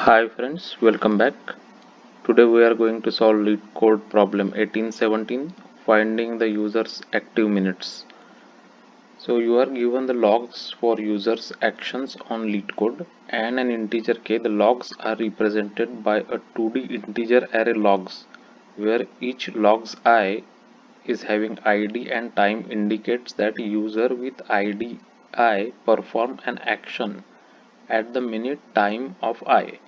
Hi friends, welcome back. Today we are going to solve lead code problem 1817, finding the user's active minutes. So you are given the logs for users actions on lead code and an integer k. The logs are represented by a 2D integer array logs where each logs I is having id and time indicates that user with id I perform an action at the minute time of I.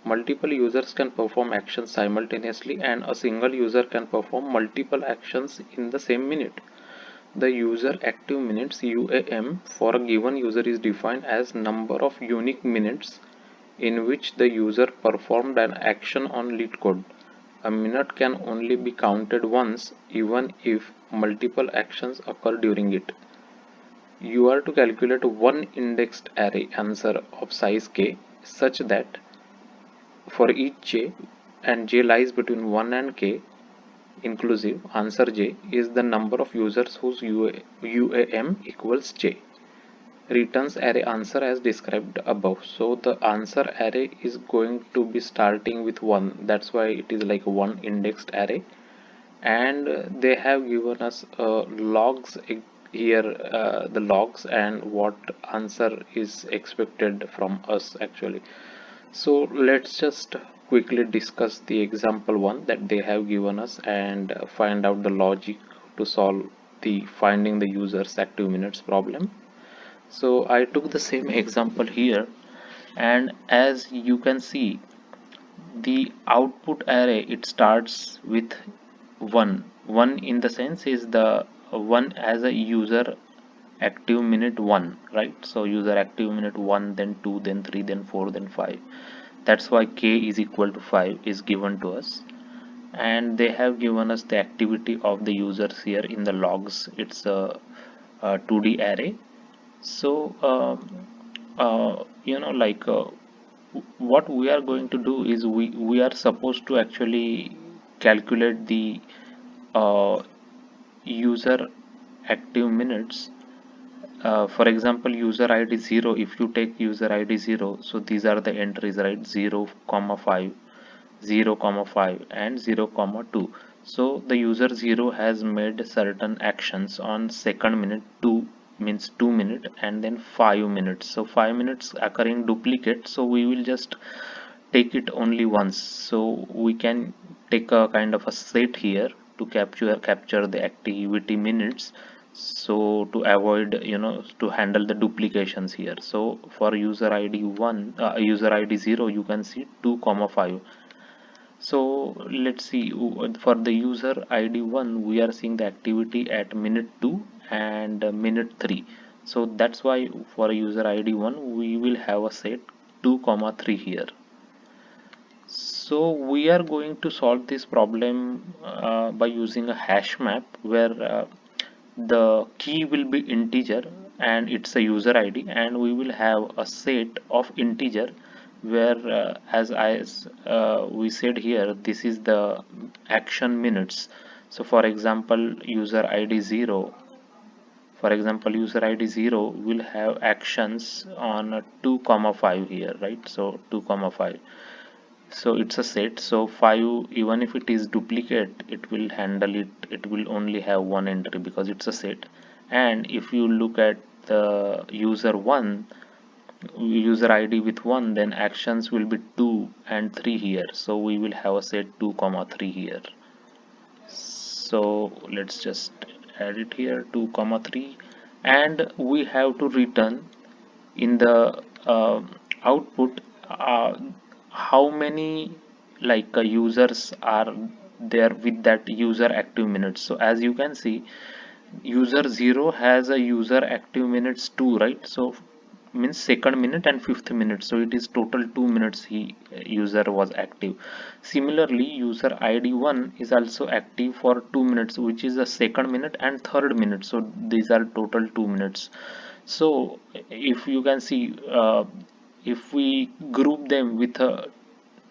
Multiple users can perform actions simultaneously and a single user can perform multiple actions in the same minute. The user active minutes UAM for a given user is defined as number of unique minutes in which the user performed an action on lead code. A minute can only be counted once even if multiple actions occur during it. You are to calculate one indexed array answer of size k such that for each j and j lies between 1 and k inclusive, answer j is the number of users whose UAM equals j. Returns array answer as described above. So the answer array is going to be starting with 1. That's why it is like one indexed array. And they have given us logs here, the logs and what answer is expected from us actually. So let's just quickly discuss the example one that they have given us and find out the logic to solve the finding the user's active minutes problem. So I took the same example here, and as you can see, the output array it starts with 1. 1 in the sense is the 1 as a user active minute 1, right? So user active minute 1, then 2, then 3, then 4, then 5. That's why k is equal to 5 is given to us, and they have given us the activity of the users here in the logs. It's a 2D array. So what we are going to do is we are supposed to actually calculate the uh, user active minutes. For example, user id 0, if you take user id 0, so these are the entries, right? 0 comma 5, 0 comma 5 and 0 comma 2. So the user 0 has made certain actions on second minute, 2 means 2 minute, and then 5 minutes. So 5 minutes occurring duplicate, so we will just take it only once. So we can take a kind of a set here to capture the activity minutes, so to avoid, to handle the duplications here. So for user id 1, user id 0, you can see 2 comma 5. So let's see, for the user id 1 we are seeing the activity at minute 2 and minute 3. So that's why for user id 1 we will have a set 2 comma 3 here. So we are going to solve this problem by using a hash map where the key will be integer and it's a user id, and we will have a set of integer where we said here, this is the action minutes. So for example, user id 0, user id 0 will have actions on 2 comma 5 here, right? So 2 comma 5, so it's a set. So 5, even if it is duplicate, it will handle it, it will only have one entry because it's a set. And if you look at the user 1, user id with 1, then actions will be 2 and 3 here, so we will have a set 2 comma 3 here. So let's just add it here, 2 comma 3, and we have to return in the output how many users are there with that user active minutes. So as you can see, user 0 has a user active minutes 2, right? So means second minute and fifth minute, so it is total 2 minutes user was active. Similarly, user id 1 is also active for 2 minutes, which is the second minute and third minute, so these are total 2 minutes. So if you can see, if we group them with a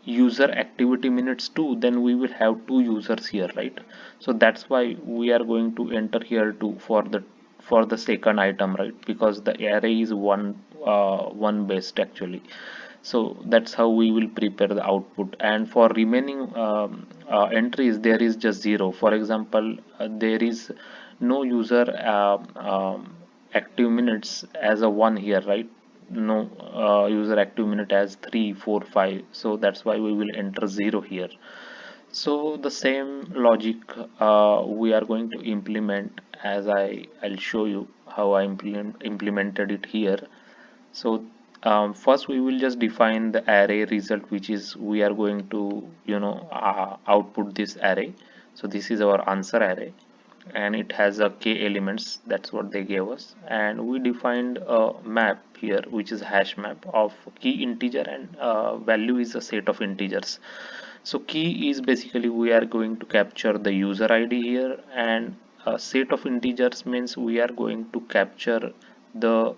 user activity minutes 2, then we will have two users here, right? So that's why we are going to enter here 2 for the second item, right? Because the array is one, 1 based actually. So that's how we will prepare the output, and for remaining entries there is just 0. For example, there is no user active minutes as a 1 here, right? No user active minute as 3, 4, 5, so that's why we will enter 0 here. So the same logic we are going to implement, as I'll show you how I implemented it here. So first we will just define the array result, which is we are going to output this array. So this is our answer array, and it has a k elements. That's what they gave us, and we defined a map here, which is hash map of key integer, and value is a set of integers. So key is basically we are going to capture the user ID here, and a set of integers means we are going to capture the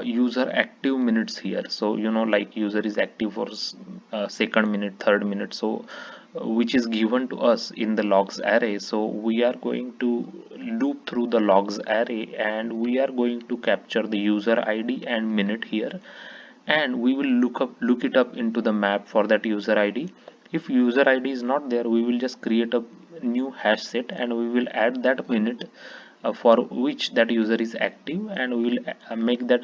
user active minutes here. So like user is active for second minute, third minute, so which is given to us in the logs array. So we are going to loop through the logs array, and we are going to capture the user ID and minute here, and we will look it up into the map for that user ID. If user ID is not there, we will just create a new hash set, and we will add that minute for which that user is active, and we will make that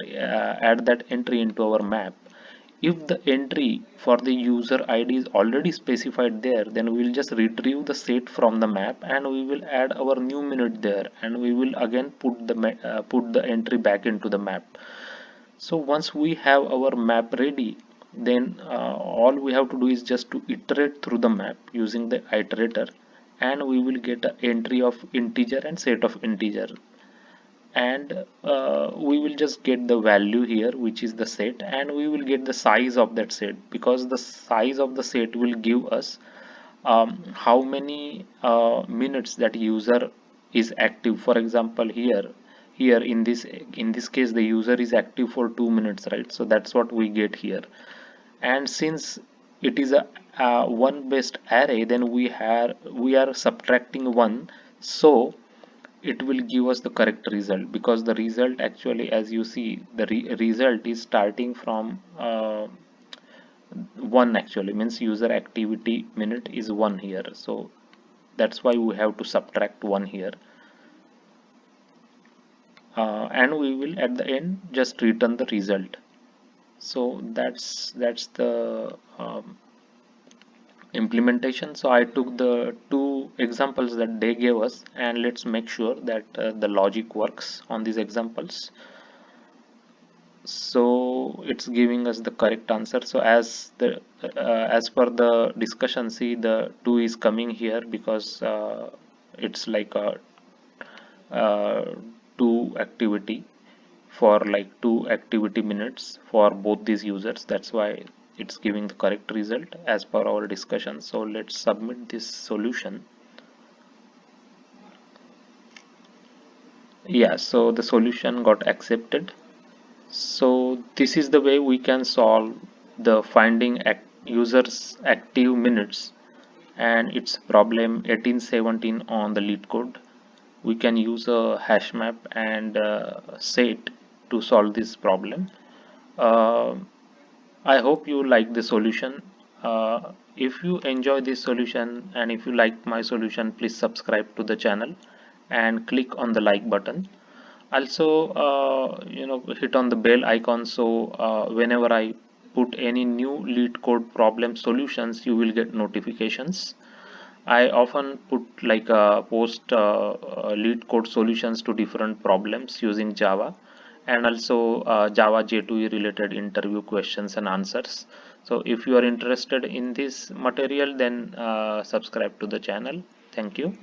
add that entry into our map. If the entry for the user ID is already specified there, then we will just retrieve the set from the map, and we will add our new minute there, and we will again put the entry back into the map. So once we have our map ready, then all we have to do is just to iterate through the map using the iterator, and we will get an entry of integer and set of integer, and we will just get the value here, which is the set, and we will get the size of that set, because the size of the set will give us how many minutes that user is active. For example, here in this case the user is active for 2 minutes, right? So that's what we get here. And since it is a one based array, then we are subtracting 1, so it will give us the correct result, because the result actually, as you see, the result is starting from 1 actually, means user activity minute is 1 here. So that's why we have to subtract 1 here, and we will at the end just return the result. So that's the implementation. So I took the two examples that they gave us, and let's make sure that the logic works on these examples. So it's giving us the correct answer. So as per the discussion, see, the 2 is coming here because it's like a uh, 2 activity for like 2 activity minutes for both these users. That's why it's giving the correct result as per our discussion. So let's submit this solution. Yeah, so the solution got accepted. So this is the way we can solve the finding users active minutes, and it's problem 1817 on the LeetCode. We can use a hash map and set to solve this problem. Uh, I hope you like the solution. If you enjoy this solution, and if you like my solution, please subscribe to the channel and click on the like button. Also, hit on the bell icon, so whenever I put any new LeetCode problem solutions, you will get notifications. I often put like post LeetCode solutions to different problems using Java, and also Java J2E related interview questions and answers. So if you are interested in this material, then subscribe to the channel. Thank you.